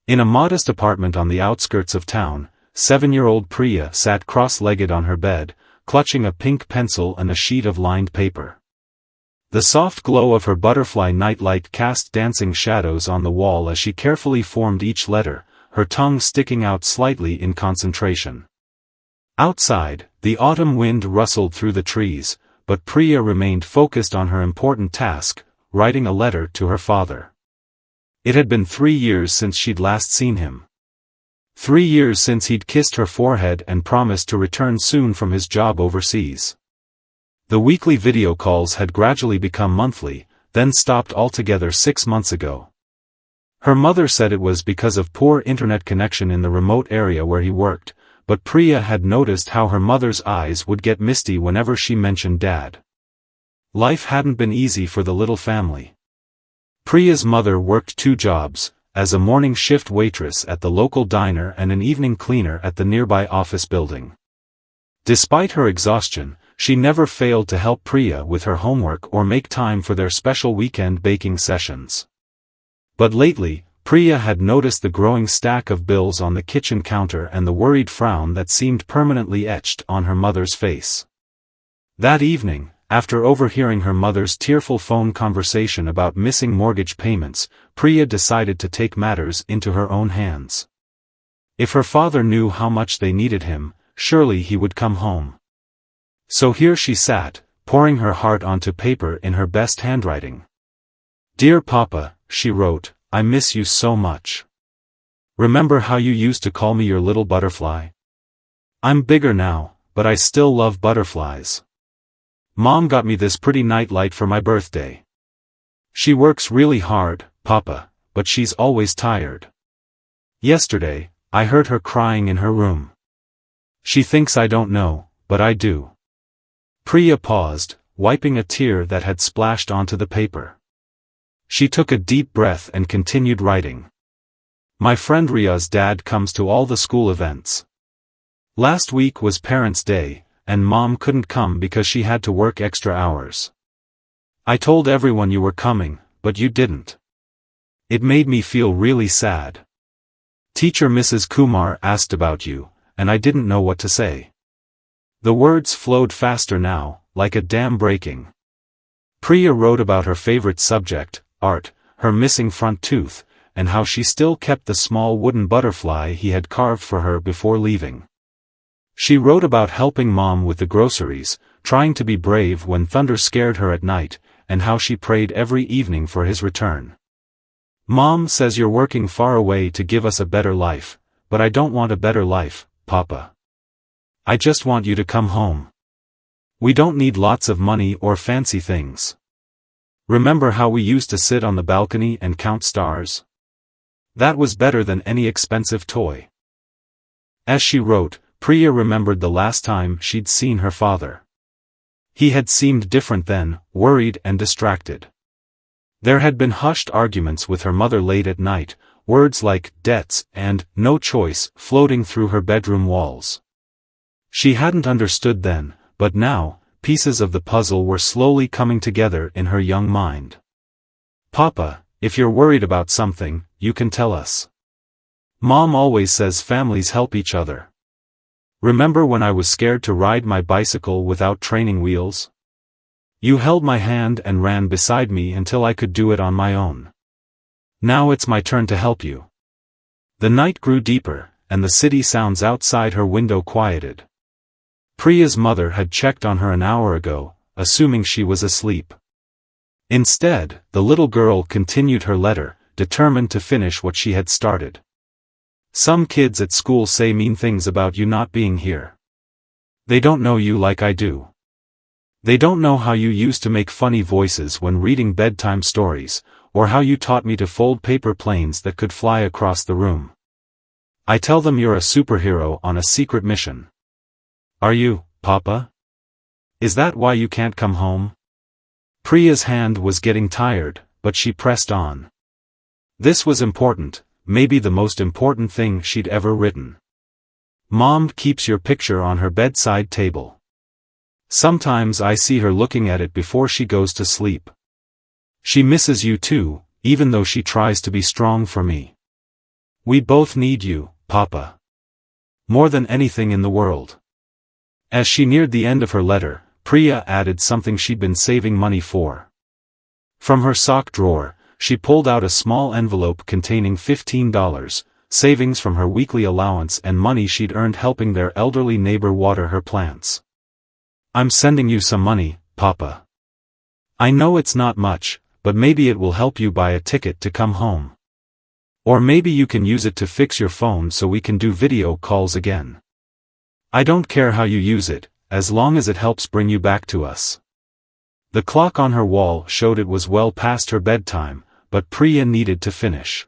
In a modest apartment on the outskirts of town, 7-year-old Priya sat cross-legged on her bed, clutching a pink pencil and a sheet of lined paper. The soft glow of her butterfly nightlight cast dancing shadows on the wall as she carefully formed each letter, her tongue sticking out slightly in concentration. Outside, the autumn wind rustled through the trees, but Priya remained focused on her important task, writing a letter to her father. It had been 3 years since she'd last seen him. 3 years since he'd kissed her forehead and promised to return soon from his job overseas. The weekly video calls had gradually become monthly, then stopped altogether 6 months ago. Her mother said it was because of poor internet connection in the remote area where he worked, but Priya had noticed how her mother's eyes would get misty whenever she mentioned Dad. Life hadn't been easy for the little family. Priya's mother worked 2 jobs, as a morning shift waitress at the local diner and an evening cleaner at the nearby office building. Despite her exhaustion, she never failed to help Priya with her homework or make time for their special weekend baking sessions. But lately, Priya had noticed the growing stack of bills on the kitchen counter and the worried frown that seemed permanently etched on her mother's face. That evening, after overhearing her mother's tearful phone conversation about missing mortgage payments, Priya decided to take matters into her own hands. If her father knew how much they needed him, surely he would come home. So here she sat, pouring her heart onto paper in her best handwriting. "Dear Papa," she wrote, "I miss you so much. Remember how you used to call me your little butterfly? I'm bigger now, but I still love butterflies. Mom got me this pretty nightlight for my birthday. She works really hard, Papa, but she's always tired. Yesterday, I heard her crying in her room. She thinks I don't know, but I do." Priya paused, wiping a tear that had splashed onto the paper. She took a deep breath and continued writing. "My friend Ria's dad comes to all the school events. Last week was Parents' Day, and Mom couldn't come because she had to work extra hours. I told everyone you were coming, but you didn't. It made me feel really sad. Teacher Mrs. Kumar asked about you, and I didn't know what to say." The words flowed faster now, like a dam breaking. Priya wrote about her favorite subject, art, her missing front tooth, and how she still kept the small wooden butterfly he had carved for her before leaving. She wrote about helping Mom with the groceries, trying to be brave when thunder scared her at night, and how she prayed every evening for his return. "Mom says you're working far away to give us a better life, but I don't want a better life, Papa. I just want you to come home. We don't need lots of money or fancy things. Remember how we used to sit on the balcony and count stars? That was better than any expensive toy." As she wrote, Priya remembered the last time she'd seen her father. He had seemed different then, worried and distracted. There had been hushed arguments with her mother late at night, words like debts and no choice floating through her bedroom walls. She hadn't understood then, but now, pieces of the puzzle were slowly coming together in her young mind. "Papa, if you're worried about something, you can tell us. Mom always says families help each other. Remember when I was scared to ride my bicycle without training wheels? You held my hand and ran beside me until I could do it on my own. Now it's my turn to help you." The night grew deeper, and the city sounds outside her window quieted. Priya's mother had checked on her an hour ago, assuming she was asleep. Instead, the little girl continued her letter, determined to finish what she had started. "Some kids at school say mean things about you not being here. They don't know you like I do. They don't know how you used to make funny voices when reading bedtime stories, or how you taught me to fold paper planes that could fly across the room. I tell them you're a superhero on a secret mission. Are you, Papa? Is that why you can't come home?" Priya's hand was getting tired, but she pressed on. This was important, maybe the most important thing she'd ever written. "Mom keeps your picture on her bedside table. Sometimes I see her looking at it before she goes to sleep. She misses you too, even though she tries to be strong for me. We both need you, Papa. More than anything in the world. As she neared the end of her letter, Priya added something she'd been saving money for. From her sock drawer, she pulled out a small envelope containing $15, savings from her weekly allowance and money she'd earned helping their elderly neighbor water her plants. I'm sending you some money, Papa. I know it's not much, but maybe it will help you buy a ticket to come home. Or maybe you can use it to fix your phone so we can do video calls again. I don't care how you use it, as long as it helps bring you back to us. The clock on her wall showed it was well past her bedtime, but Priya needed to finish.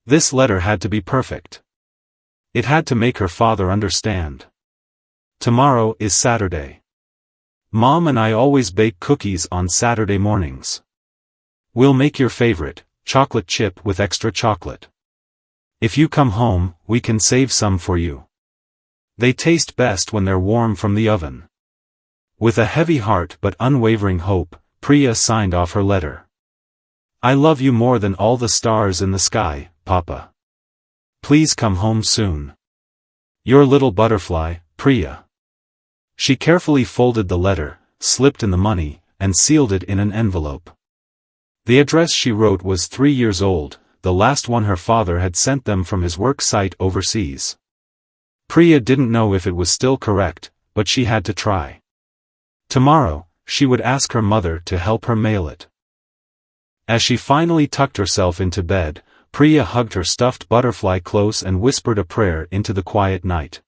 This letter had to be perfect. It had to make her father understand. Tomorrow is Saturday. Mom and I always bake cookies on Saturday mornings. We'll make your favorite, chocolate chip with extra chocolate. If you come home, we can save some for you. They taste best when they're warm from the oven. With a heavy heart but unwavering hope, Priya signed off her letter. I love you more than all the stars in the sky, Papa. Please come home soon. Your little butterfly, Priya. She carefully folded the letter, slipped in the money, and sealed it in an envelope. The address she wrote was 3 years old, the last one her father had sent them from his work site overseas. Priya didn't know if it was still correct, but she had to try. Tomorrow, she would ask her mother to help her mail it. As she finally tucked herself into bed, Priya hugged her stuffed butterfly close and whispered a prayer into the quiet night.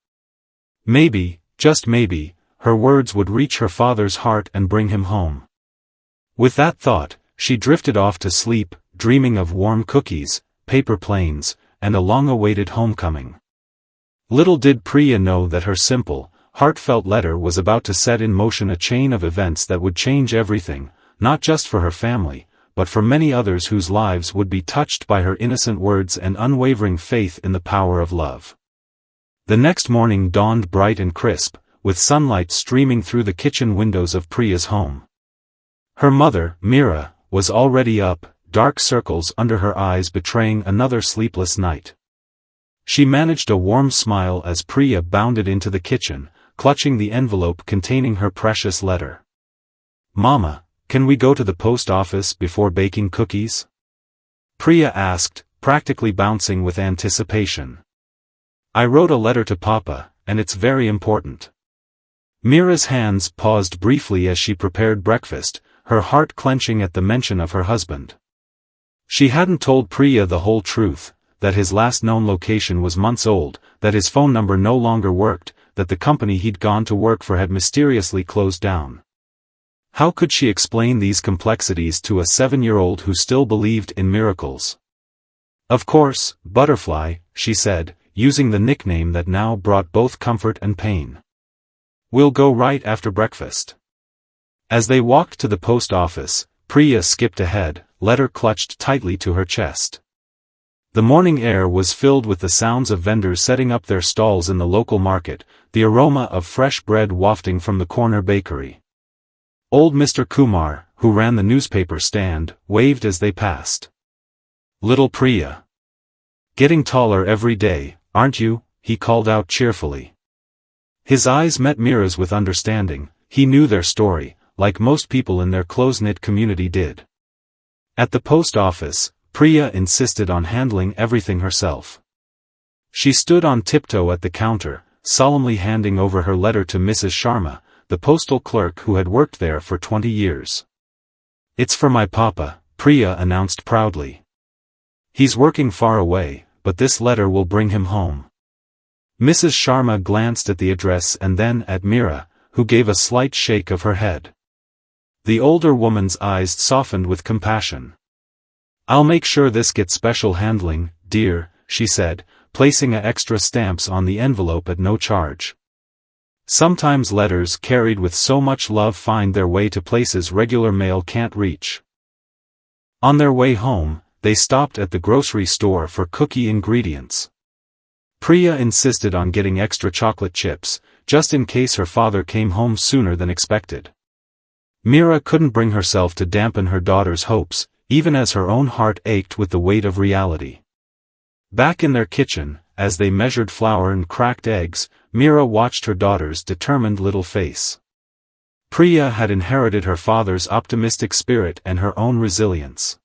Maybe, just maybe, her words would reach her father's heart and bring him home. With that thought, she drifted off to sleep, dreaming of warm cookies, paper planes, and a long-awaited homecoming. Little did Priya know that her simple, heartfelt letter was about to set in motion a chain of events that would change everything, not just for her family, but for many others whose lives would be touched by her innocent words and unwavering faith in the power of love. The next morning dawned bright and crisp, with sunlight streaming through the kitchen windows of Priya's home. Her mother, Meera, was already up, dark circles under her eyes betraying another sleepless night. She managed a warm smile as Priya bounded into the kitchen, clutching the envelope containing her precious letter. Mama, can we go to the post office before baking cookies? Priya asked, practically bouncing with anticipation. I wrote a letter to Papa, and it's very important. Meera's hands paused briefly as she prepared breakfast, her heart clenching at the mention of her husband. She hadn't told Priya the whole truth, that his last known location was months old, that his phone number no longer worked, that the company he'd gone to work for had mysteriously closed down. How could she explain these complexities to a 7-year-old who still believed in miracles? Of course, Butterfly, she said, using the nickname that now brought both comfort and pain. We'll go right after breakfast. As they walked to the post office, Priya skipped ahead, letter clutched tightly to her chest. The morning air was filled with the sounds of vendors setting up their stalls in the local market, the aroma of fresh bread wafting from the corner bakery. Old Mr. Kumar, who ran the newspaper stand, waved as they passed. Little Priya. Getting taller every day, aren't you? He called out cheerfully. His eyes met Meera's with understanding. He knew their story, like most people in their close-knit community did. At the post office, Priya insisted on handling everything herself. She stood on tiptoe at the counter, solemnly handing over her letter to Mrs. Sharma, the postal clerk who had worked there for 20 years. It's for my papa, Priya announced proudly. He's working far away, but this letter will bring him home. Mrs. Sharma glanced at the address and then at Meera, who gave a slight shake of her head. The older woman's eyes softened with compassion. I'll make sure this gets special handling, dear, she said, placing extra stamps on the envelope at no charge. Sometimes letters carried with so much love find their way to places regular mail can't reach. On their way home, they stopped at the grocery store for cookie ingredients. Priya insisted on getting extra chocolate chips, just in case her father came home sooner than expected. Meera couldn't bring herself to dampen her daughter's hopes, even as her own heart ached with the weight of reality. Back in their kitchen, as they measured flour and cracked eggs, Mira watched her daughter's determined little face. Priya had inherited her father's optimistic spirit and her own resilience.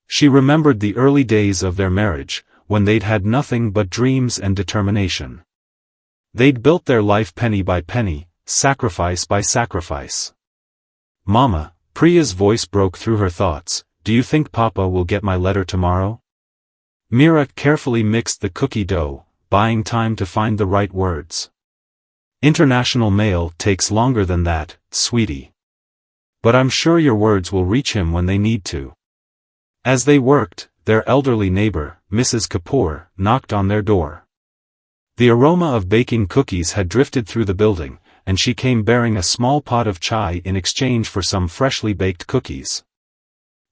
She remembered the early days of their marriage, when they'd had nothing but dreams and determination. They'd built their life penny by penny, sacrifice by sacrifice. "Mama," Priya's voice broke through her thoughts, "do you think Papa will get my letter tomorrow?" Mira carefully mixed the cookie dough, buying time to find the right words. "International mail takes longer than that, sweetie. But I'm sure your words will reach him when they need to." As they worked, their elderly neighbor, Mrs. Kapoor, knocked on their door. The aroma of baking cookies had drifted through the building, and she came bearing a small pot of chai in exchange for some freshly baked cookies.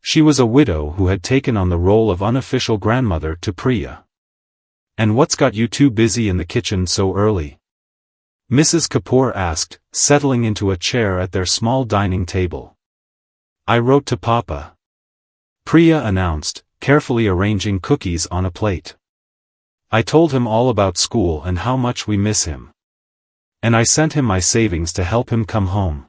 She was a widow who had taken on the role of unofficial grandmother to Priya. "And what's got you two busy in the kitchen so early?" Mrs. Kapoor asked, settling into a chair at their small dining table. "I wrote to Papa," Priya announced, carefully arranging cookies on a plate. "I told him all about school and how much we miss him. And I sent him my savings to help him come home."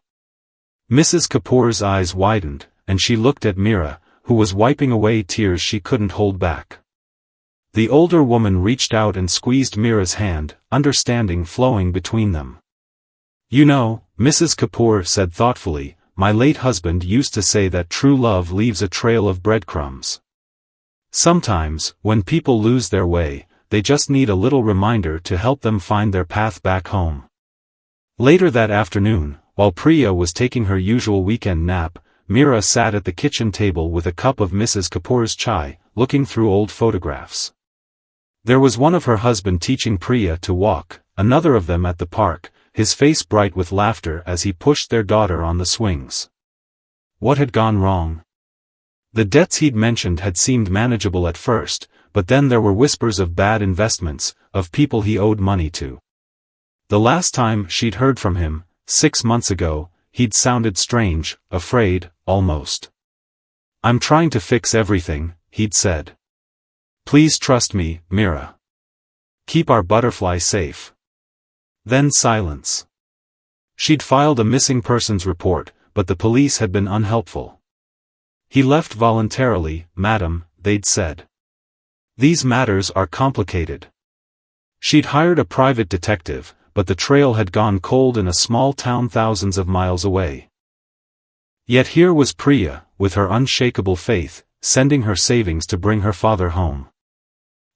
Mrs. Kapoor's eyes widened, and she looked at Mira, who was wiping away tears she couldn't hold back. The older woman reached out and squeezed Mira's hand, understanding flowing between them. "You know," Mrs. Kapoor said thoughtfully, "my late husband used to say that true love leaves a trail of breadcrumbs. Sometimes, when people lose their way, they just need a little reminder to help them find their path back home." Later that afternoon, while Priya was taking her usual weekend nap, Mira sat at the kitchen table with a cup of Mrs. Kapoor's chai, looking through old photographs. There was one of her husband teaching Priya to walk, another of them at the park, his face bright with laughter as he pushed their daughter on the swings. What had gone wrong? The debts he'd mentioned had seemed manageable at first, but then there were whispers of bad investments, of people he owed money to. The last time she'd heard from him, 6 months ago, he'd sounded strange, afraid, almost. "I'm trying to fix everything," he'd said. "Please trust me, Mira. Keep our butterfly safe." Then silence. She'd filed a missing persons report, but the police had been unhelpful. "He left voluntarily, madam," they'd said. "These matters are complicated." She'd hired a private detective, but the trail had gone cold in a small town thousands of miles away. Yet here was Priya, with her unshakable faith, sending her savings to bring her father home.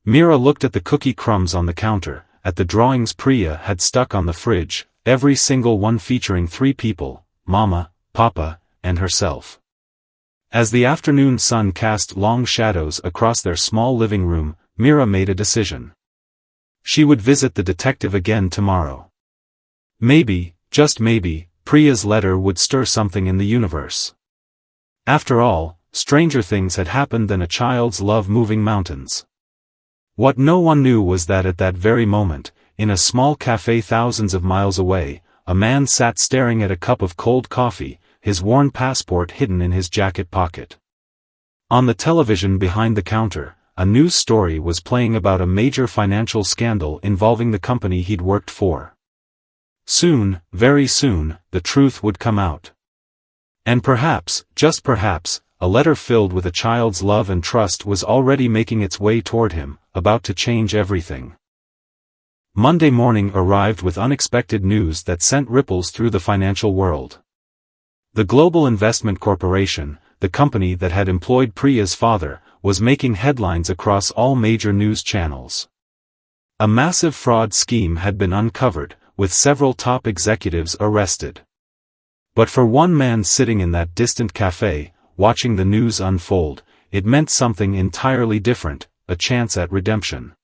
Mira looked at the cookie crumbs on the counter, at the drawings Priya had stuck on the fridge, every single one featuring 3 people, Mama, Papa, and herself. As the afternoon sun cast long shadows across their small living room, Mira made a decision. She would visit the detective again tomorrow. Maybe, just maybe, Priya's letter would stir something in the universe. After all, stranger things had happened than a child's love moving mountains. What no one knew was that at that very moment, in a small cafe thousands of miles away, a man sat staring at a cup of cold coffee, his worn passport hidden in his jacket pocket. On the television behind the counter, a news story was playing about a major financial scandal involving the company he'd worked for. Soon, very soon, the truth would come out. And perhaps, just perhaps, a letter filled with a child's love and trust was already making its way toward him, about to change everything. Monday morning arrived with unexpected news that sent ripples through the financial world. The Global Investment Corporation, the company that had employed Priya's father, was making headlines across all major news channels. A massive fraud scheme had been uncovered, with several top executives arrested. But for one man sitting in that distant cafe, watching the news unfold, it meant something entirely different, a chance at redemption.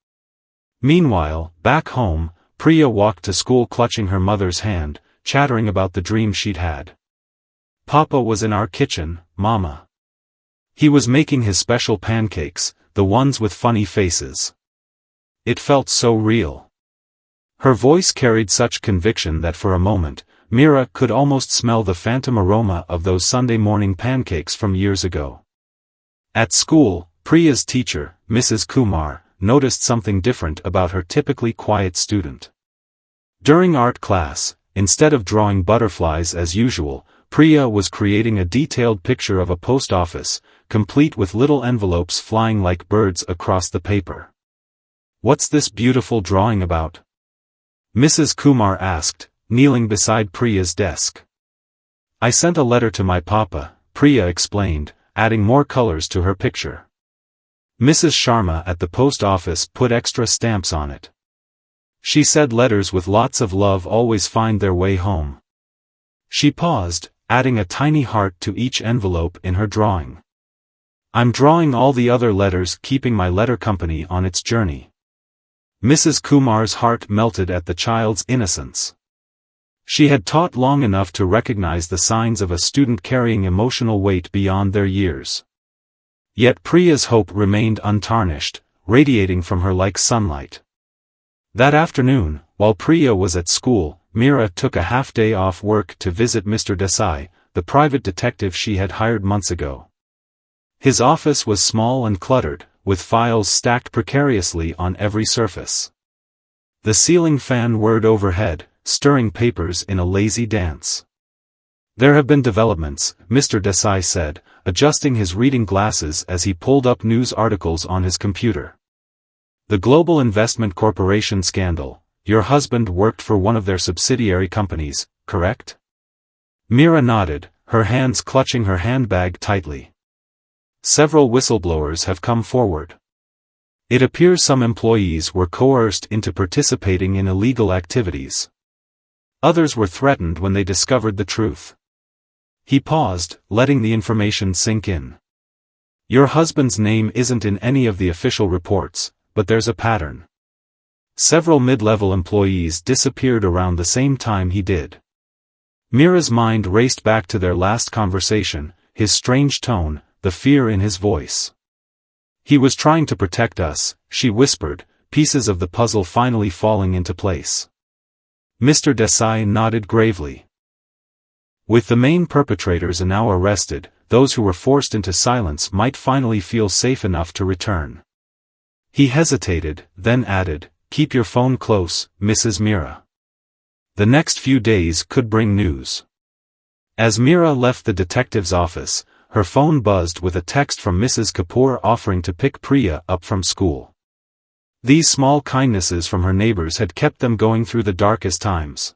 Meanwhile, back home, Priya walked to school clutching her mother's hand, chattering about the dream she'd had. "Papa was in our kitchen, Mama. He was making his special pancakes, the ones with funny faces." It felt so real. Her voice carried such conviction that for a moment, Mira could almost smell the phantom aroma of those Sunday morning pancakes from years ago. At school, Priya's teacher, Mrs. Kumar, noticed something different about her typically quiet student. During art class, instead of drawing butterflies as usual, Priya was creating a detailed picture of a post office, complete with little envelopes flying like birds across the paper. "What's this beautiful drawing about?" Mrs. Kumar asked, kneeling beside Priya's desk. "I sent a letter to my papa," Priya explained, adding more colors to her picture. Mrs. Sharma at the post office put extra stamps on it. She said letters with lots of love always find their way home. She paused, adding a tiny heart to each envelope in her drawing. "I'm drawing all the other letters, keeping my letter company on its journey." Mrs. Kumar's heart melted at the child's innocence. She had taught long enough to recognize the signs of a student carrying emotional weight beyond their years. Yet Priya's hope remained untarnished, radiating from her like sunlight. That afternoon, while Priya was at school, Meera took a half-day off work to visit Mr. Desai, the private detective she had hired months ago. His office was small and cluttered, with files stacked precariously on every surface. The ceiling fan whirred overhead, stirring papers in a lazy dance. "There have been developments," Mr. Desai said, adjusting his reading glasses as he pulled up news articles on his computer. "The Global Investment Corporation scandal. Your husband worked for one of their subsidiary companies, correct?" Meera nodded, her hands clutching her handbag tightly. "Several whistleblowers have come forward. It appears some employees were coerced into participating in illegal activities. Others were threatened when they discovered the truth." He paused, letting the information sink in. "Your husband's name isn't in any of the official reports, but there's a pattern. Several mid-level employees disappeared around the same time he did." Meera's mind raced back to their last conversation, his strange tone, the fear in his voice. "He was trying to protect us," she whispered, pieces of the puzzle finally falling into place. Mr. Desai nodded gravely. "With the main perpetrators now arrested, those who were forced into silence might finally feel safe enough to return." He hesitated, then added, "Keep your phone close, Mrs. Meera. The next few days could bring news." As Meera left the detective's office, her phone buzzed with a text from Mrs. Kapoor offering to pick Priya up from school. These small kindnesses from her neighbors had kept them going through the darkest times.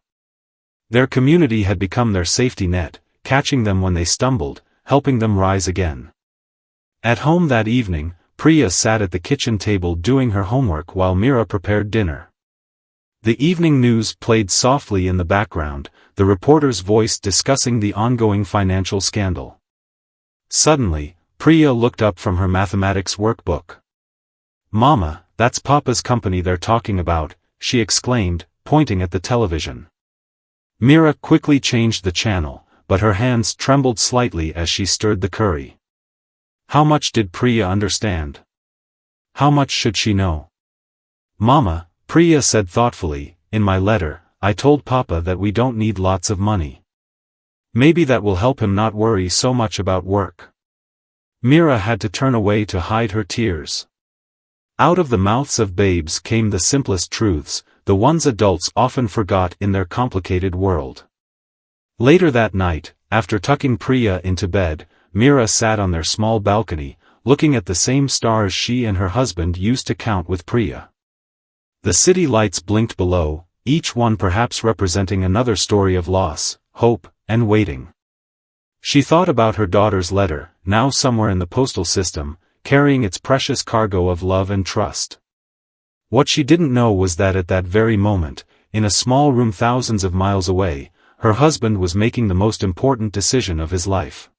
Their community had become their safety net, catching them when they stumbled, helping them rise again. At home that evening, Priya sat at the kitchen table doing her homework while Meera prepared dinner. The evening news played softly in the background, the reporter's voice discussing the ongoing financial scandal. Suddenly, Priya looked up from her mathematics workbook. "Mama, that's Papa's company they're talking about," she exclaimed, pointing at the television. Meera quickly changed the channel, but her hands trembled slightly as she stirred the curry. How much did Priya understand? How much should she know? "Mama," Priya said thoughtfully, "in my letter, I told Papa that we don't need lots of money. Maybe that will help him not worry so much about work." Meera had to turn away to hide her tears. Out of the mouths of babes came the simplest truths, the ones adults often forgot in their complicated world. Later that night, after tucking Priya into bed, Meera sat on their small balcony, looking at the same stars she and her husband used to count with Priya. The city lights blinked below, each one perhaps representing another story of loss, hope, and waiting. She thought about her daughter's letter, now somewhere in the postal system, carrying its precious cargo of love and trust. What she didn't know was that at that very moment, in a small room thousands of miles away, her husband was making the most important decision of his life.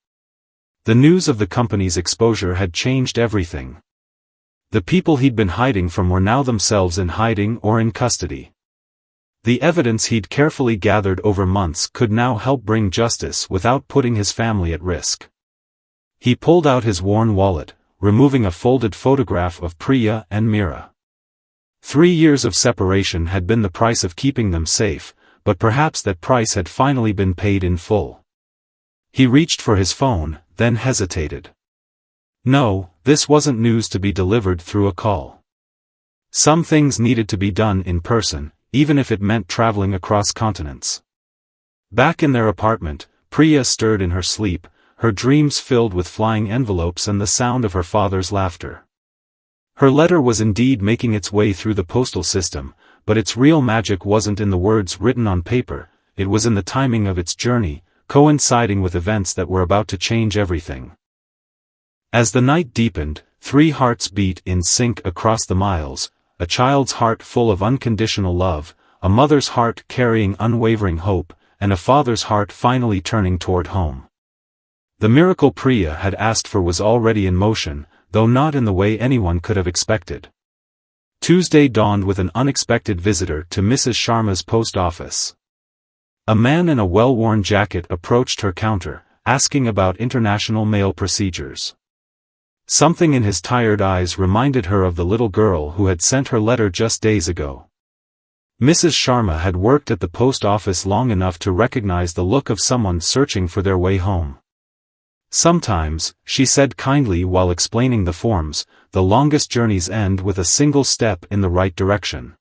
The news of the company's exposure had changed everything. The people he'd been hiding from were now themselves in hiding or in custody. The evidence he'd carefully gathered over months could now help bring justice without putting his family at risk. He pulled out his worn wallet, removing a folded photograph of Priya and Meera. 3 years of separation had been the price of keeping them safe, but perhaps that price had finally been paid in full. He reached for his phone, then hesitated. No, this wasn't news to be delivered through a call. Some things needed to be done in person, even if it meant traveling across continents. Back in their apartment, Priya stirred in her sleep, her dreams filled with flying envelopes and the sound of her father's laughter. Her letter was indeed making its way through the postal system, but its real magic wasn't in the words written on paper, it was in the timing of its journey, coinciding with events that were about to change everything. As the night deepened, 3 hearts beat in sync across the miles, a child's heart full of unconditional love, a mother's heart carrying unwavering hope, and a father's heart finally turning toward home. The miracle Priya had asked for was already in motion, though not in the way anyone could have expected. Tuesday dawned with an unexpected visitor to Mrs. Sharma's post office. A man in a well-worn jacket approached her counter, asking about international mail procedures. Something in his tired eyes reminded her of the little girl who had sent her letter just days ago. Mrs. Sharma had worked at the post office long enough to recognize the look of someone searching for their way home. Sometimes, she said kindly while explaining the forms, the longest journeys end with a single step in the right direction.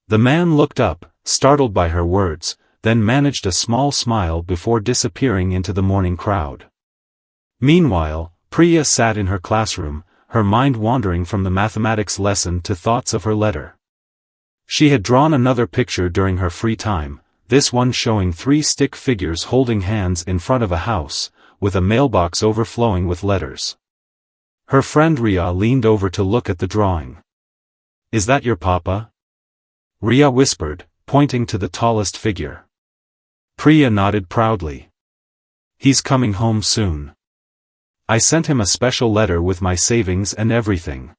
The man looked up, startled by her words, then managed a small smile before disappearing into the morning crowd. Meanwhile, Priya sat in her classroom, her mind wandering from the mathematics lesson to thoughts of her letter. She had drawn another picture during her free time, this one showing 3 stick figures holding hands in front of a house, with a mailbox overflowing with letters. Her friend Ria leaned over to look at the drawing. "Is that your papa?" Ria whispered, pointing to the tallest figure. Priya nodded proudly. "He's coming home soon. I sent him a special letter with my savings and everything."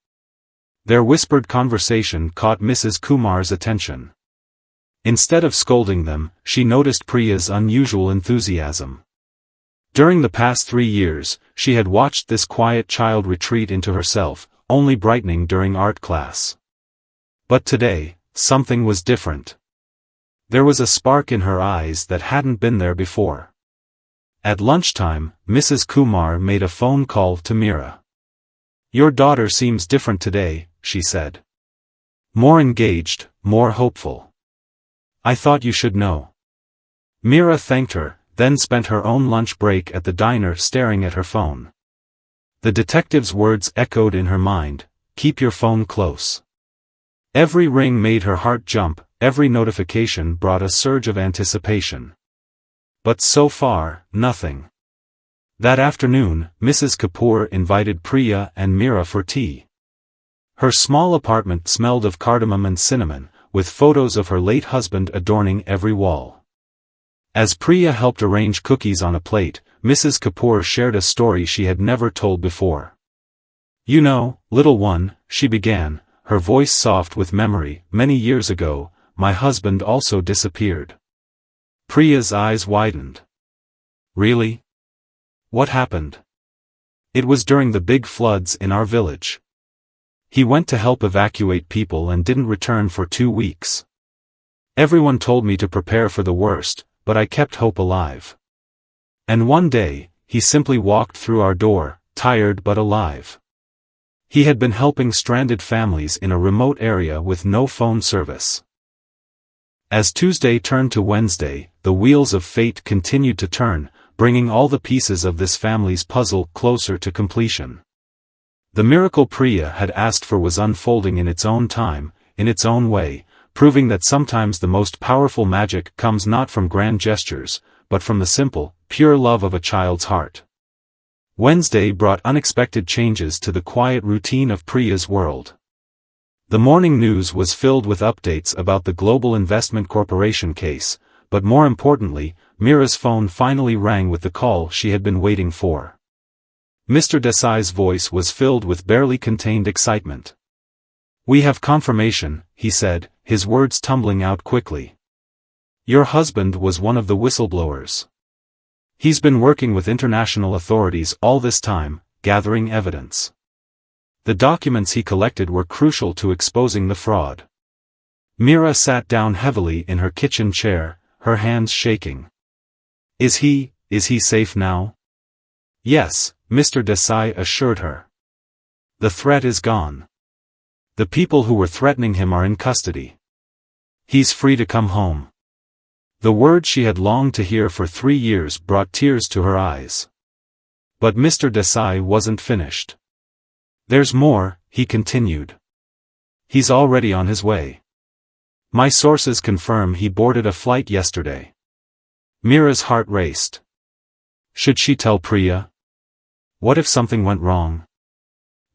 Their whispered conversation caught Mrs. Kumar's attention. Instead of scolding them, she noticed Priya's unusual enthusiasm. During the past 3 years, she had watched this quiet child retreat into herself, only brightening during art class. But today, something was different. There was a spark in her eyes that hadn't been there before. At lunchtime, Mrs. Kumar made a phone call to Meera. "Your daughter seems different today," she said. "More engaged, more hopeful. I thought you should know." Meera thanked her, then spent her own lunch break at the diner staring at her phone. The detective's words echoed in her mind, "Keep your phone close." Every ring made her heart jump, every notification brought a surge of anticipation. But so far, nothing. That afternoon, Mrs. Kapoor invited Priya and Meera for tea. Her small apartment smelled of cardamom and cinnamon, with photos of her late husband adorning every wall. As Priya helped arrange cookies on a plate, Mrs. Kapoor shared a story she had never told before. "You know, little one," she began, her voice soft with memory, "many years ago, my husband also disappeared." Priya's eyes widened. "Really? What happened?" "It was during the big floods in our village. He went to help evacuate people and didn't return for 2 weeks. Everyone told me to prepare for the worst, but I kept hope alive. And one day, he simply walked through our door, tired but alive. He had been helping stranded families in a remote area with no phone service." As Tuesday turned to Wednesday, the wheels of fate continued to turn, bringing all the pieces of this family's puzzle closer to completion. The miracle Priya had asked for was unfolding in its own time, in its own way, proving that sometimes the most powerful magic comes not from grand gestures, but from the simple, pure love of a child's heart. Wednesday brought unexpected changes to the quiet routine of Priya's world. The morning news was filled with updates about the Global Investment Corporation case, but more importantly, Meera's phone finally rang with the call she had been waiting for. Mr. Desai's voice was filled with barely contained excitement. "We have confirmation," he said, his words tumbling out quickly. "Your husband was one of the whistleblowers. He's been working with international authorities all this time, gathering evidence. The documents he collected were crucial to exposing the fraud." Meera sat down heavily in her kitchen chair, her hands shaking. Is he safe now?" "Yes," Mr. Desai assured her. "The threat is gone. The people who were threatening him are in custody. He's free to come home. The word she had longed to hear for 3 years brought tears to her eyes. But Mr. Desai wasn't finished. There's more, he continued. He's already on his way. My sources confirm he boarded a flight yesterday. Mira's heart raced. Should she tell Priya? What if something went wrong?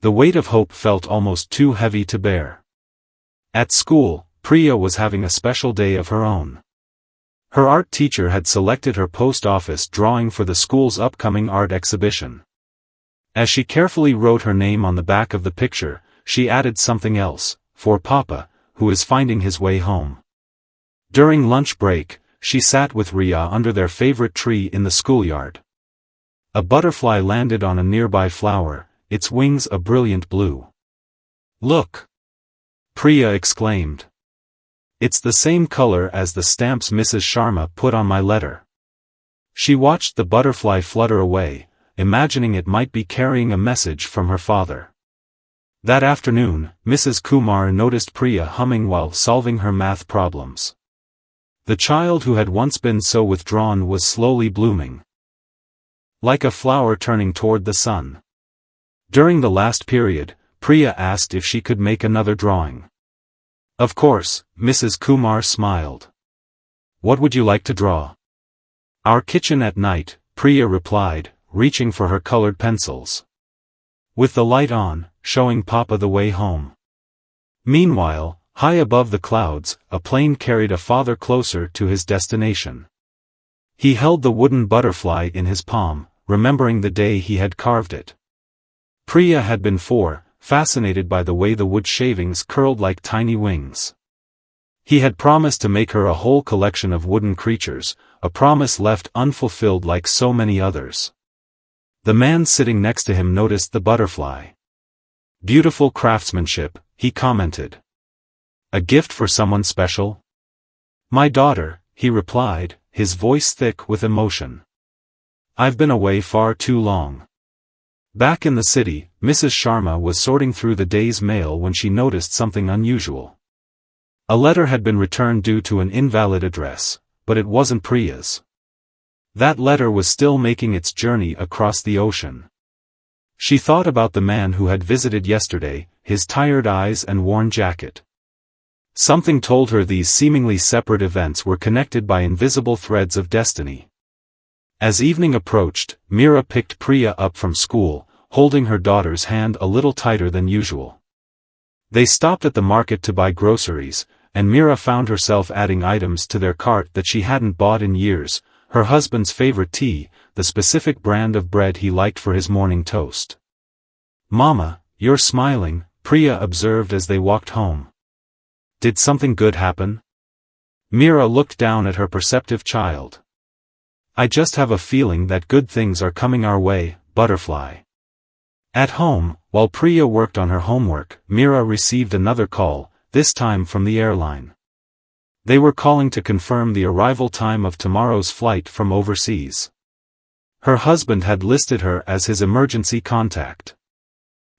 The weight of hope felt almost too heavy to bear. At school, Priya was having a special day of her own. Her art teacher had selected her post office drawing for the school's upcoming art exhibition. As she carefully wrote her name on the back of the picture, she added something else, for Papa, who is finding his way home. During lunch break, she sat with Riya under their favorite tree in the schoolyard. A butterfly landed on a nearby flower, its wings a brilliant blue. Look! Priya exclaimed. It's the same color as the stamps Mrs. Sharma put on my letter. She watched the butterfly flutter away, imagining it might be carrying a message from her father. That afternoon, Mrs. Kumar noticed Priya humming while solving her math problems. The child who had once been so withdrawn was slowly blooming. Like a flower turning toward the sun. During the last period, Priya asked if she could make another drawing. Of course, Mrs. Kumar smiled. What would you like to draw? Our kitchen at night, Priya replied, reaching for her colored pencils. With the light on, showing Papa the way home. Meanwhile, high above the clouds, a plane carried a father closer to his destination. He held the wooden butterfly in his palm, remembering the day he had carved it. Priya had been fascinated by the way the wood shavings curled like tiny wings. He had promised to make her a whole collection of wooden creatures, a promise left unfulfilled like so many others. The man sitting next to him noticed the butterfly. Beautiful craftsmanship, he commented. A gift for someone special? My daughter, he replied, his voice thick with emotion. I've been away far too long. Back in the city, Mrs. Sharma was sorting through the day's mail when she noticed something unusual. A letter had been returned due to an invalid address, but it wasn't Priya's. That letter was still making its journey across the ocean. She thought about the man who had visited yesterday, his tired eyes and worn jacket. Something told her these seemingly separate events were connected by invisible threads of destiny. As evening approached, Mira picked Priya up from school, holding her daughter's hand a little tighter than usual. They stopped at the market to buy groceries, and Mira found herself adding items to their cart that she hadn't bought in years, her husband's favorite tea, the specific brand of bread he liked for his morning toast. Mama, you're smiling, Priya observed as they walked home. Did something good happen? Mira looked down at her perceptive child. I just have a feeling that good things are coming our way, butterfly. At home, while Priya worked on her homework, Mira received another call, this time from the airline. They were calling to confirm the arrival time of tomorrow's flight from overseas. Her husband had listed her as his emergency contact.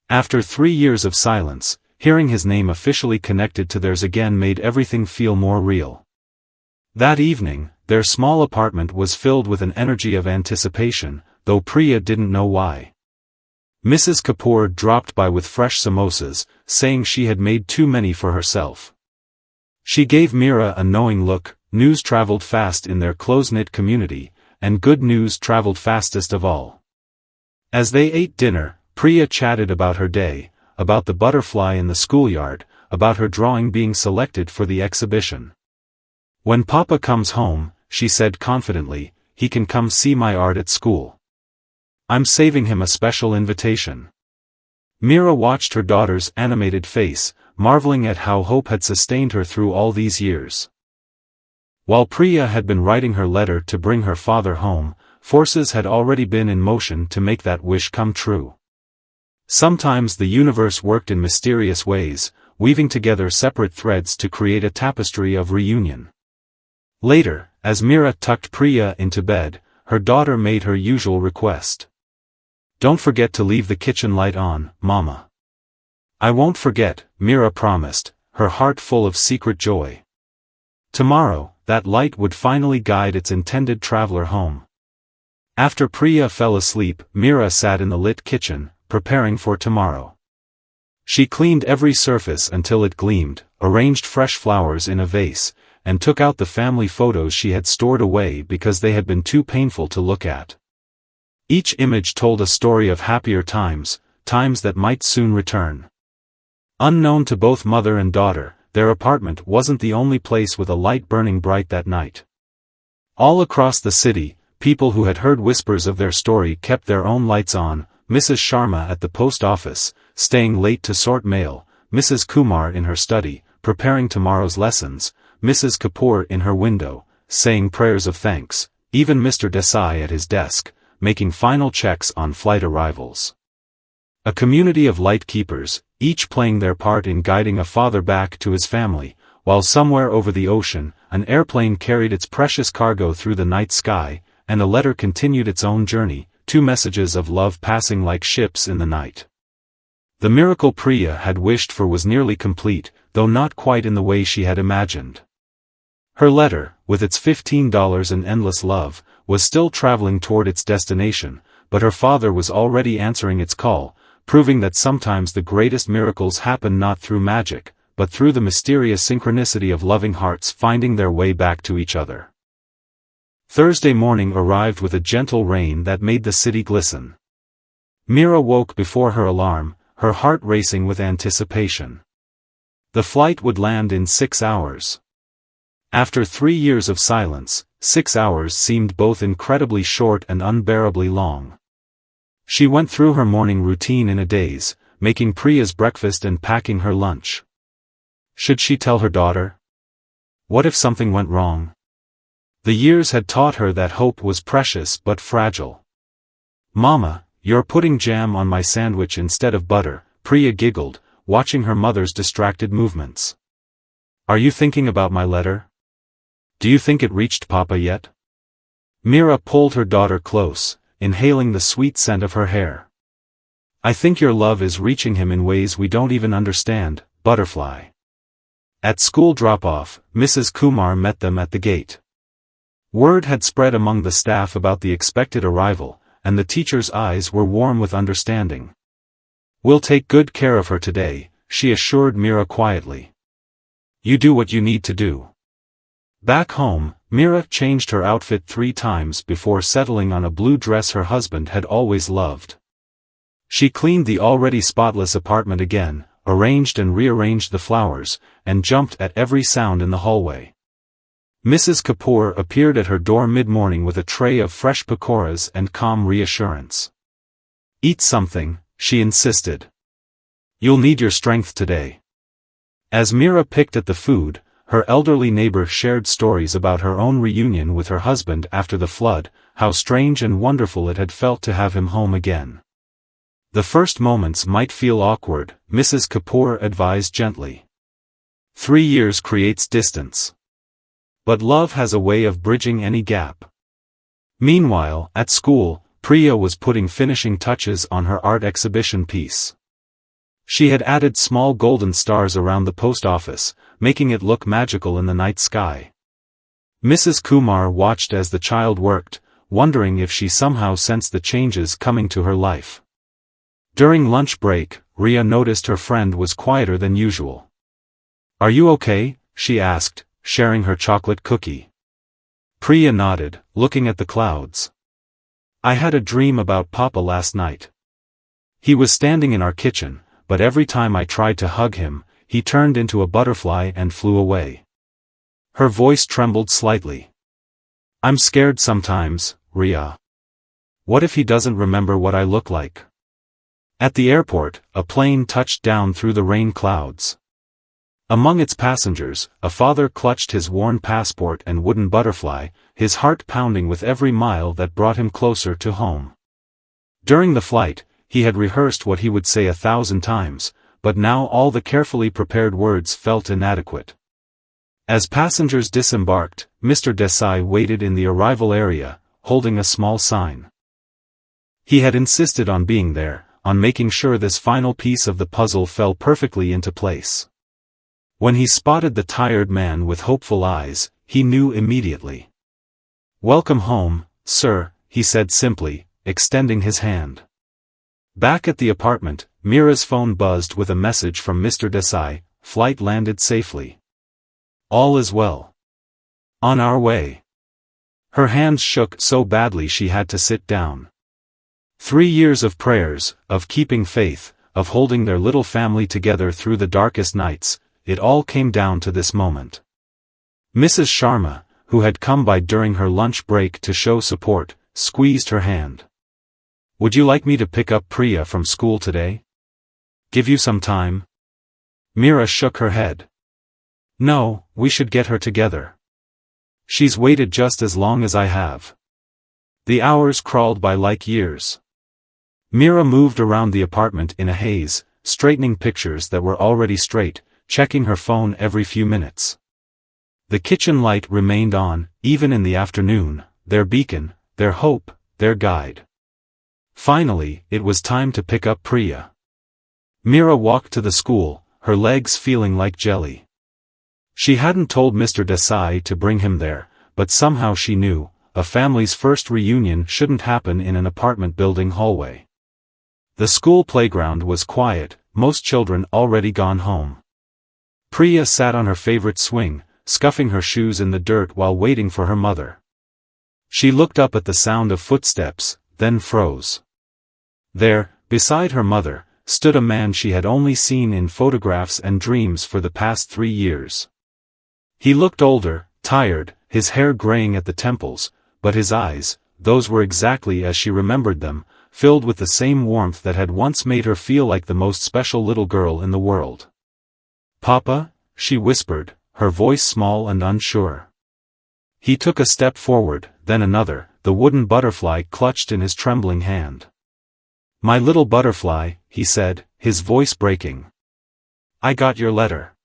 After 3 years of silence, hearing his name officially connected to theirs again made everything feel more real. That evening, their small apartment was filled with an energy of anticipation, though Priya didn't know why. Mrs. Kapoor dropped by with fresh samosas, saying she had made too many for herself. She gave Mira a knowing look. News traveled fast in their close-knit community, and good news traveled fastest of all. As they ate dinner, Priya chatted about her day, about the butterfly in the schoolyard, about her drawing being selected for the exhibition. When Papa comes home, she said confidently, he can come see my art at school. I'm saving him a special invitation. Mira watched her daughter's animated face, marveling at how hope had sustained her through all these years. While Priya had been writing her letter to bring her father home, forces had already been in motion to make that wish come true. Sometimes the universe worked in mysterious ways, weaving together separate threads to create a tapestry of reunion. Later, as Mira tucked Priya into bed, her daughter made her usual request. Don't forget to leave the kitchen light on, Mama. I won't forget, Mira promised, her heart full of secret joy. Tomorrow, that light would finally guide its intended traveler home. After Priya fell asleep, Mira sat in the lit kitchen, preparing for tomorrow. She cleaned every surface until it gleamed, arranged fresh flowers in a vase, and took out the family photos she had stored away because they had been too painful to look at. Each image told a story of happier times, times that might soon return. Unknown to both mother and daughter, their apartment wasn't the only place with a light burning bright that night. All across the city, people who had heard whispers of their story kept their own lights on, Mrs. Sharma at the post office, staying late to sort mail, Mrs. Kumar in her study, preparing tomorrow's lessons, Mrs. Kapoor in her window, saying prayers of thanks, even Mr. Desai at his desk, making final checks on flight arrivals. A community of light keepers, each playing their part in guiding a father back to his family, while somewhere over the ocean, an airplane carried its precious cargo through the night sky, and a letter continued its own journey, two messages of love passing like ships in the night. The miracle Priya had wished for was nearly complete, though not quite in the way she had imagined. Her letter, with its $15 and endless love, was still traveling toward its destination, but her father was already answering its call, proving that sometimes the greatest miracles happen not through magic, but through the mysterious synchronicity of loving hearts finding their way back to each other. Thursday morning arrived with a gentle rain that made the city glisten. Mira woke before her alarm, her heart racing with anticipation. The flight would land in 6 hours. After 3 years of silence, 6 hours seemed both incredibly short and unbearably long. She went through her morning routine in a daze, making Priya's breakfast and packing her lunch. Should she tell her daughter? What if something went wrong? The years had taught her that hope was precious but fragile. Mama, you're putting jam on my sandwich instead of butter, Priya giggled, watching her mother's distracted movements. Are you thinking about my letter? Do you think it reached Papa yet? Mira pulled her daughter close, inhaling the sweet scent of her hair. I think your love is reaching him in ways we don't even understand, butterfly. At school drop-off, Mrs. Kumar met them at the gate. Word had spread among the staff about the expected arrival, and the teacher's eyes were warm with understanding. We'll take good care of her today, she assured Mira quietly. You do what you need to do. Back home, Mira changed her outfit 3 times before settling on a blue dress her husband had always loved. She cleaned the already spotless apartment again, arranged and rearranged the flowers, and jumped at every sound in the hallway. Mrs. Kapoor appeared at her door mid-morning with a tray of fresh pakoras and calm reassurance. Eat something, she insisted. You'll need your strength today. As Mira picked at the food, her elderly neighbor shared stories about her own reunion with her husband after the flood, how strange and wonderful it had felt to have him home again. The first moments might feel awkward, Mrs. Kapoor advised gently. 3 years creates distance. But love has a way of bridging any gap. Meanwhile, at school, Priya was putting finishing touches on her art exhibition piece. She had added small golden stars around the post office, making it look magical in the night sky. Mrs. Kumar watched as the child worked, wondering if she somehow sensed the changes coming to her life. During lunch break, Ria noticed her friend was quieter than usual. Are you okay? She asked, sharing her chocolate cookie. Priya nodded, looking at the clouds. I had a dream about Papa last night. He was standing in our kitchen, but every time I tried to hug him, he turned into a butterfly and flew away. Her voice trembled slightly. I'm scared sometimes, Ria. What if he doesn't remember what I look like? At the airport, a plane touched down through the rain clouds. Among its passengers, a father clutched his worn passport and wooden butterfly, his heart pounding with every mile that brought him closer to home. During the flight, he had rehearsed what he would say 1,000 times, but now all the carefully prepared words felt inadequate. As passengers disembarked, Mr. Desai waited in the arrival area, holding a small sign. He had insisted on being there, on making sure this final piece of the puzzle fell perfectly into place. When he spotted the tired man with hopeful eyes, he knew immediately. "Welcome home, sir," he said simply, extending his hand. Back at the apartment, Mira's phone buzzed with a message from Mr. Desai: "Flight landed safely. All is well. On our way." Her hands shook so badly she had to sit down. 3 years of prayers, of keeping faith, of holding their little family together through the darkest nights, it all came down to this moment. Mrs. Sharma, who had come by during her lunch break to show support, squeezed her hand. "Would you like me to pick up Priya from school today? Give you some time?" Mira shook her head. "No, we should get her together. She's waited just as long as I have." The hours crawled by like years. Mira moved around the apartment in a haze, straightening pictures that were already straight, checking her phone every few minutes. The kitchen light remained on, even in the afternoon, their beacon, their hope, their guide. Finally, it was time to pick up Priya. Mira walked to the school, her legs feeling like jelly. She hadn't told Mr. Desai to bring him there, but somehow she knew, a family's first reunion shouldn't happen in an apartment building hallway. The school playground was quiet, most children already gone home. Priya sat on her favorite swing, scuffing her shoes in the dirt while waiting for her mother. She looked up at the sound of footsteps, then froze. There, beside her mother, stood a man she had only seen in photographs and dreams for the past 3 years. He looked older, tired, his hair graying at the temples, but his eyes, those were exactly as she remembered them, filled with the same warmth that had once made her feel like the most special little girl in the world. "Papa?" she whispered, her voice small and unsure. He took a step forward, then another, the wooden butterfly clutched in his trembling hand. "My little butterfly," he said, his voice breaking. "I got your letter."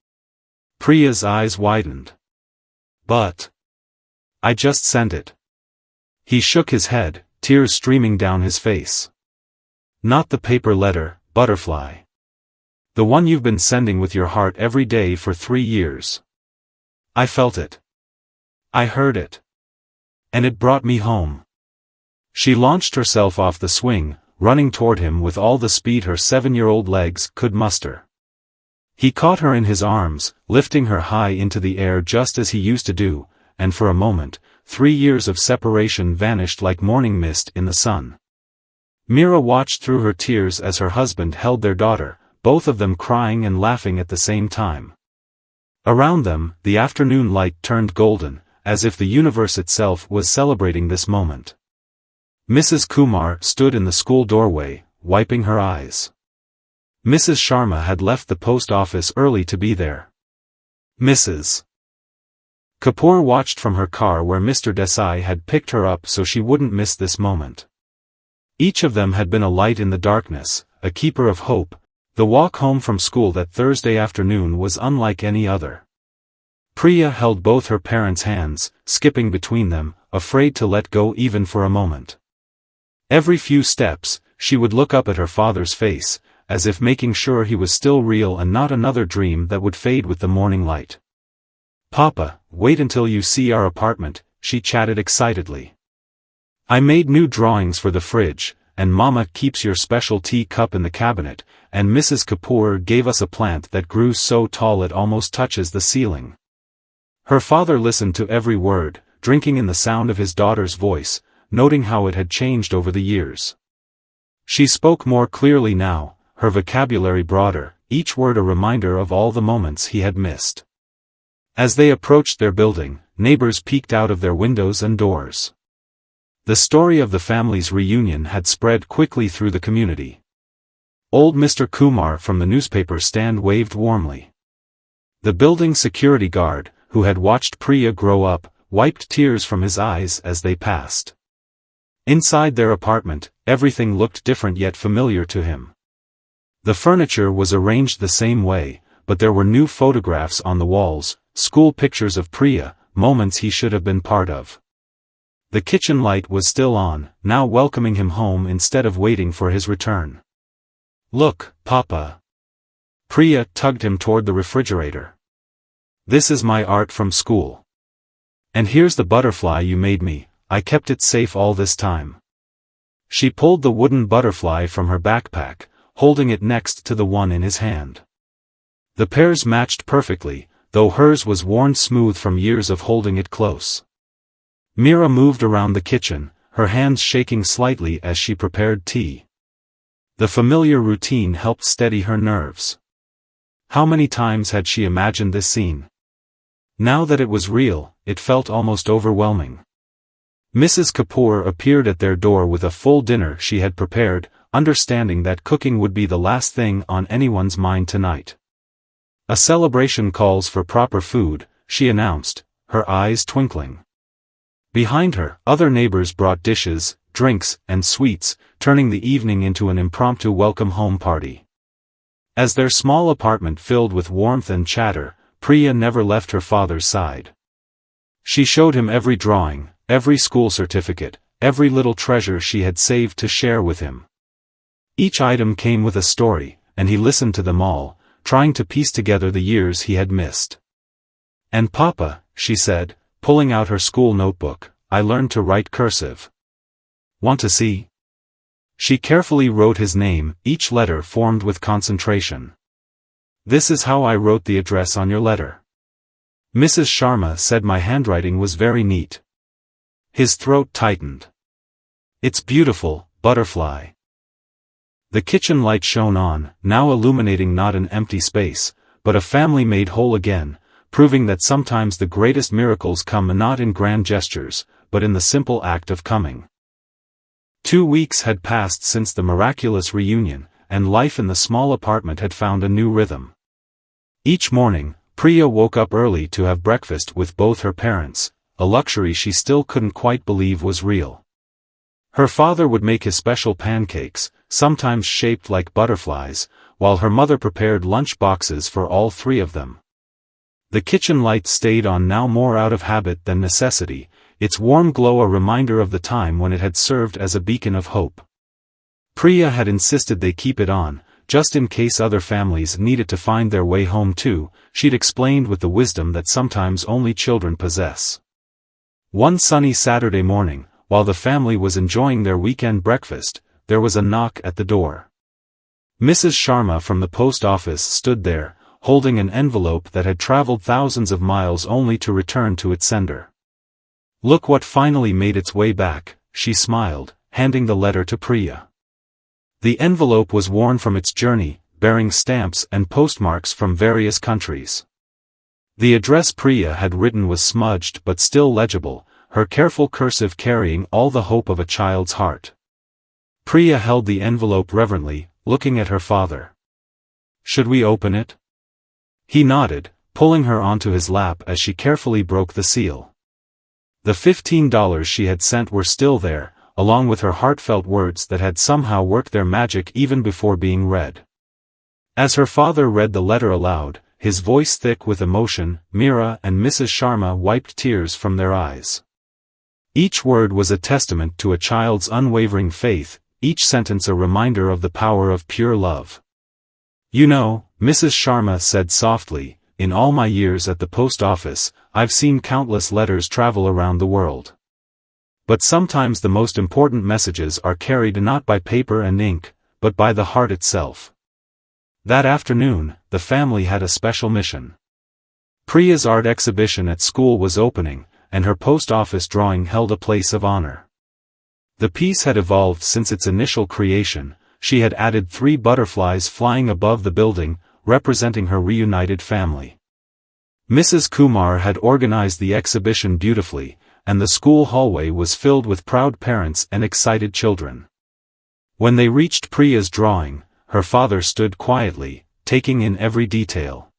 Priya's eyes widened. "But I just sent it." He shook his head, tears streaming down his face. "Not the paper letter, butterfly. The one you've been sending with your heart every day for 3 years. I felt it. I heard it. And it brought me home." She launched herself off the swing, running toward him with all the speed her 7-year-old legs could muster. He caught her in his arms, lifting her high into the air just as he used to do, and for a moment, 3 years of separation vanished like morning mist in the sun. Mira watched through her tears as her husband held their daughter, both of them crying and laughing at the same time. Around them, the afternoon light turned golden, as if the universe itself was celebrating this moment. Mrs. Kumar stood in the school doorway, wiping her eyes. Mrs. Sharma had left the post office early to be there. Mrs. Kapoor watched from her car where Mr. Desai had picked her up so she wouldn't miss this moment. Each of them had been a light in the darkness, a keeper of hope. The walk home from school that Thursday afternoon was unlike any other. Priya held both her parents' hands, skipping between them, afraid to let go even for a moment. Every few steps, she would look up at her father's face, as if making sure he was still real and not another dream that would fade with the morning light. "Papa, wait until you see our apartment," she chatted excitedly. "I made new drawings for the fridge, and Mama keeps your special tea cup in the cabinet, and Mrs. Kapoor gave us a plant that grew so tall it almost touches the ceiling." Her father listened to every word, drinking in the sound of his daughter's voice, noting how it had changed over the years. She spoke more clearly now, her vocabulary broader, each word a reminder of all the moments he had missed. As they approached their building, neighbors peeked out of their windows and doors. The story of the family's reunion had spread quickly through the community. Old Mr. Kumar from the newspaper stand waved warmly. The building security guard, who had watched Priya grow up, wiped tears from his eyes as they passed. Inside their apartment, everything looked different yet familiar to him. The furniture was arranged the same way, but there were new photographs on the walls, school pictures of Priya, moments he should have been part of. The kitchen light was still on, now welcoming him home instead of waiting for his return. Look, Papa. Priya tugged him toward the refrigerator. This is my art from school. And here's the butterfly you made me, I kept it safe all this time. She pulled the wooden butterfly from her backpack, holding it next to the one in his hand. The pairs matched perfectly, though hers was worn smooth from years of holding it close. Mira moved around the kitchen, her hands shaking slightly as she prepared tea. The familiar routine helped steady her nerves. How many times had she imagined this scene? Now that it was real, it felt almost overwhelming. Mrs. Kapoor appeared at their door with a full dinner she had prepared, understanding that cooking would be the last thing on anyone's mind tonight. A celebration calls for proper food, she announced, her eyes twinkling. Behind her, other neighbors brought dishes, drinks, and sweets, turning the evening into an impromptu welcome home party. As their small apartment filled with warmth and chatter, Priya never left her father's side. She showed him every drawing, every school certificate, every little treasure she had saved to share with him. Each item came with a story, and he listened to them all, trying to piece together the years he had missed. And Papa, she said, pulling out her school notebook, I learned to write cursive. Want to see? She carefully wrote his name, each letter formed with concentration. This is how I wrote the address on your letter. Mrs. Sharma said my handwriting was very neat. His throat tightened. It's beautiful, butterfly. The kitchen light shone on, now illuminating not an empty space, but a family made whole again, proving that sometimes the greatest miracles come not in grand gestures, but in the simple act of coming. 2 weeks had passed since the miraculous reunion, and life in the small apartment had found a new rhythm. Each morning, Priya woke up early to have breakfast with both her parents, a luxury she still couldn't quite believe was real. Her father would make his special pancakes, sometimes shaped like butterflies, while her mother prepared lunch boxes for all three of them. The kitchen light stayed on now more out of habit than necessity, its warm glow a reminder of the time when it had served as a beacon of hope. Priya had insisted they keep it on, just in case other families needed to find their way home too, she'd explained with the wisdom that sometimes only children possess. One sunny Saturday morning, while the family was enjoying their weekend breakfast, there was a knock at the door. Mrs. Sharma from the post office stood there, holding an envelope that had traveled thousands of miles only to return to its sender. Look what finally made its way back, she smiled, handing the letter to Priya. The envelope was worn from its journey, bearing stamps and postmarks from various countries. The address Priya had written was smudged but still legible, her careful cursive carrying all the hope of a child's heart. Priya held the envelope reverently, looking at her father. Should we open it? He nodded, pulling her onto his lap as she carefully broke the seal. The $15 she had sent were still there, along with her heartfelt words that had somehow worked their magic even before being read. As her father read the letter aloud, his voice thick with emotion, Mira and Mrs. Sharma wiped tears from their eyes. Each word was a testament to a child's unwavering faith, each sentence a reminder of the power of pure love. You know, Mrs. Sharma said softly, in all my years at the post office, I've seen countless letters travel around the world. But sometimes the most important messages are carried not by paper and ink, but by the heart itself. That afternoon, the family had a special mission. Priya's art exhibition at school was opening, and her post office drawing held a place of honor. The piece had evolved since its initial creation. She had added 3 butterflies flying above the building, representing her reunited family. Mrs. Kumar had organized the exhibition beautifully, and the school hallway was filled with proud parents and excited children. When they reached Priya's drawing, her father stood quietly, taking in every detail.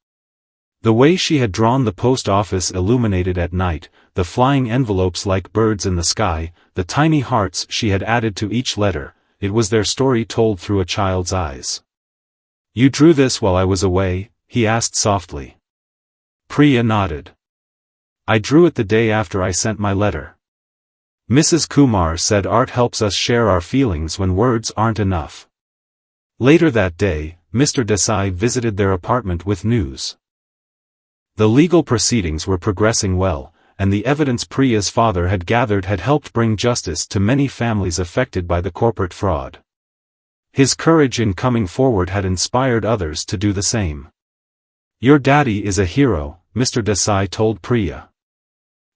The way she had drawn the post office illuminated at night, the flying envelopes like birds in the sky, the tiny hearts she had added to each letter, it was their story told through a child's eyes. You drew this while I was away? He asked softly. Priya nodded. I drew it the day after I sent my letter. Mrs. Kumar said art helps us share our feelings when words aren't enough. Later that day, Mr. Desai visited their apartment with news. The legal proceedings were progressing well, and the evidence Priya's father had gathered had helped bring justice to many families affected by the corporate fraud. His courage in coming forward had inspired others to do the same. "Your daddy is a hero," Mr. Desai told Priya.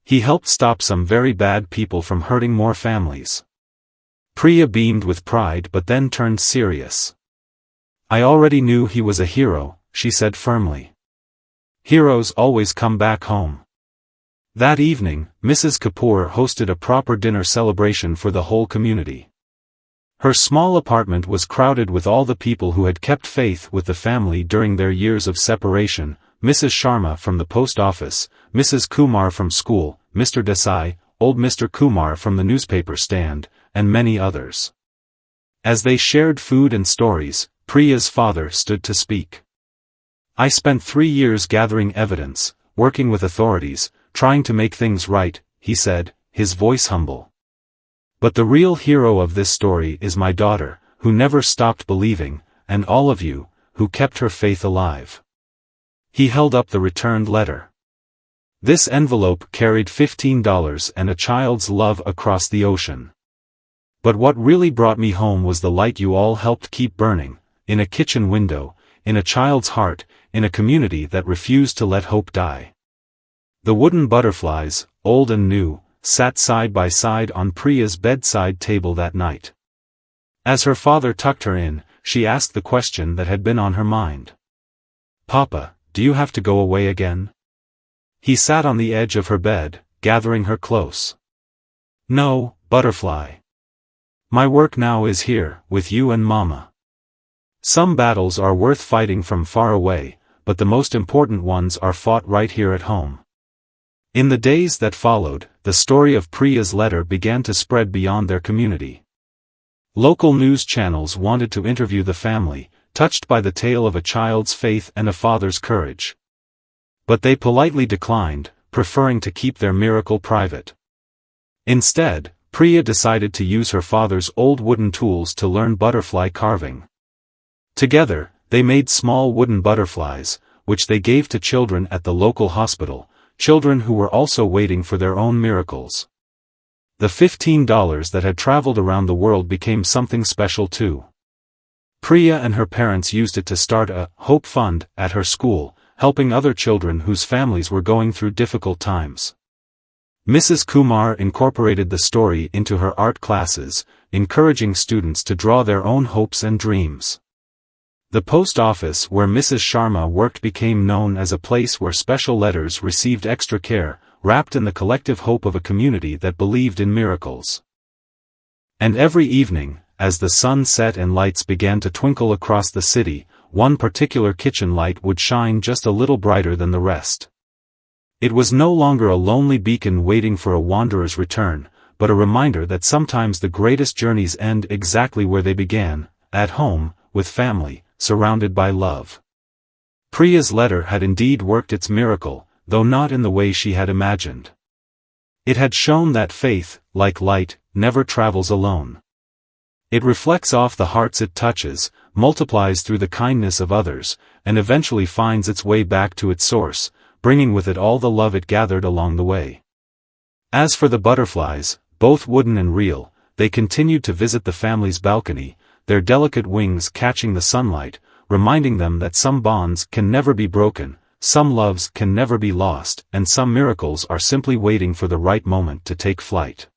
"He helped stop some very bad people from hurting more families." Priya beamed with pride but then turned serious. "I already knew he was a hero," she said firmly. "Heroes always come back home." That evening, Mrs. Kapoor hosted a proper dinner celebration for the whole community. Her small apartment was crowded with all the people who had kept faith with the family during their years of separation: Mrs. Sharma from the post office, Mrs. Kumar from school, Mr. Desai, old Mr. Kumar from the newspaper stand, and many others. As they shared food and stories, Priya's father stood to speak. "I spent 3 years gathering evidence, working with authorities, trying to make things right," he said, his voice humble. "But the real hero of this story is my daughter, who never stopped believing, and all of you, who kept her faith alive." He held up the returned letter. This envelope carried $15 and a child's love across the ocean. "But what really brought me home was the light you all helped keep burning, in a kitchen window, in a child's heart, in a community that refused to let hope die." The wooden butterflies, old and new, sat side by side on Priya's bedside table that night. As her father tucked her in, she asked the question that had been on her mind. "Papa, do you have to go away again?" He sat on the edge of her bed, gathering her close. "No, butterfly. My work now is here, with you and Mama. Some battles are worth fighting from far away, but the most important ones are fought right here at home." In the days that followed, the story of Priya's letter began to spread beyond their community. Local news channels wanted to interview the family, touched by the tale of a child's faith and a father's courage. But they politely declined, preferring to keep their miracle private. Instead, Priya decided to use her father's old wooden tools to learn butterfly carving. Together, they made small wooden butterflies, which they gave to children at the local hospital, children who were also waiting for their own miracles. The $15 that had traveled around the world became something special too. Priya and her parents used it to start a hope fund at her school, helping other children whose families were going through difficult times. Mrs. Kumar incorporated the story into her art classes, encouraging students to draw their own hopes and dreams. The post office where Mrs. Sharma worked became known as a place where special letters received extra care, wrapped in the collective hope of a community that believed in miracles. And every evening, as the sun set and lights began to twinkle across the city, one particular kitchen light would shine just a little brighter than the rest. It was no longer a lonely beacon waiting for a wanderer's return, but a reminder that sometimes the greatest journeys end exactly where they began, at home, with family, surrounded by love. Priya's letter had indeed worked its miracle, though not in the way she had imagined. It had shown that faith, like light, never travels alone. It reflects off the hearts it touches, multiplies through the kindness of others, and eventually finds its way back to its source, bringing with it all the love it gathered along the way. As for the butterflies, both wooden and real, they continued to visit the family's balcony, their delicate wings catching the sunlight, reminding them that some bonds can never be broken, some loves can never be lost, and some miracles are simply waiting for the right moment to take flight.